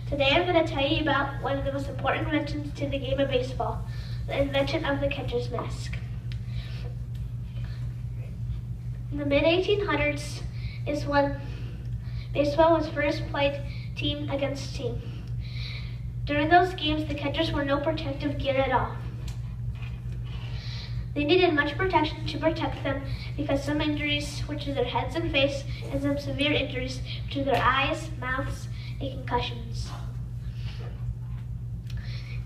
Today I'm going to tell you about one of the most important inventions to the game of baseball, the invention of the catcher's mask. In the mid-1800s is when baseball was first played team against team. During those games, the catchers wore no protective gear at all. They needed much protection to protect them because some injuries were to their heads and face, and some severe injuries to their eyes, mouths, and concussions.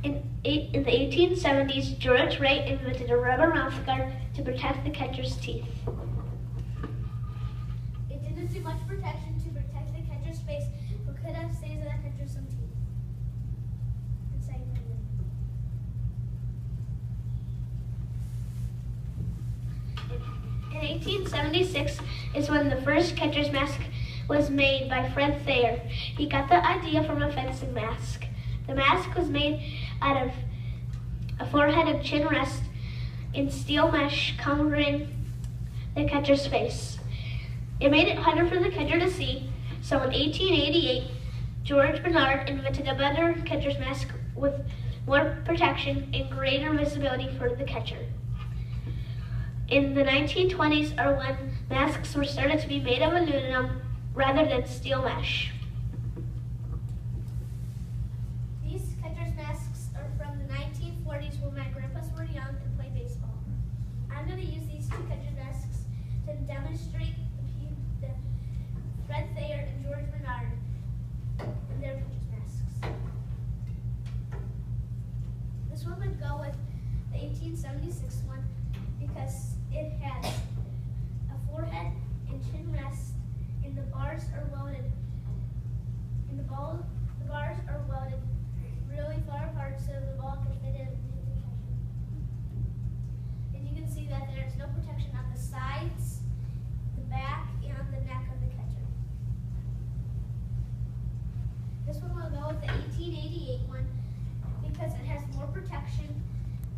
In the 1870s, George Wright invented a rubber mouthguard to protect the catcher's teeth. It didn't do much protection to protect the catcher's face, but could have saved the catcher some teeth. In 1876 is when the first catcher's mask was made by Fred Thayer. He got the idea from a fencing mask. The mask was made out of a forehead and chin rest in steel mesh covering the catcher's face. It made it harder for the catcher to see, so in 1888, George Bernard invented a better catcher's mask with more protection and greater visibility for the catcher. In the 1920s are when masks were started to be made of aluminum rather than steel mesh. These catcher's masks are from the 1940s when my grandpas were young and played baseball. I'm going to use these two catcher's masks to demonstrate the Fred Thayer and George Bernard and their catcher's masks. This one would go with the 1876 one because it has a forehead and chin rest, and the bars are welded. And the bars are welded really far apart so the ball can fit in and hit the catcher. And you can see that there's no protection on the sides, the back, and on the neck of the catcher. This one will go with the 1888 one because it has more protection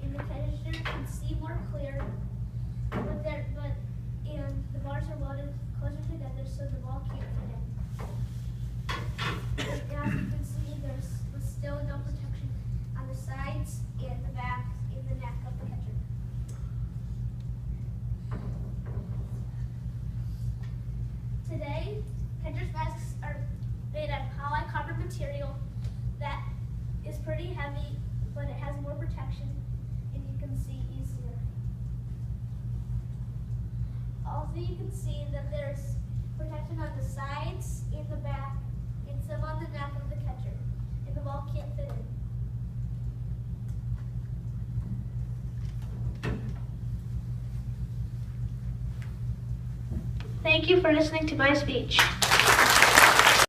and the catcher can see more clear. And the bars are welded closer together so the ball can't fit in. And as you can see, there's still no protection on the sides and the back and the neck of the catcher. Today, catcher's masks are made of polycarbonate material that is pretty heavy, but it has more protection and you can see easier. Also, you can see that there's protection on the sides and the back and some on the neck of the catcher, and the ball can't fit in. Thank you for listening to my speech.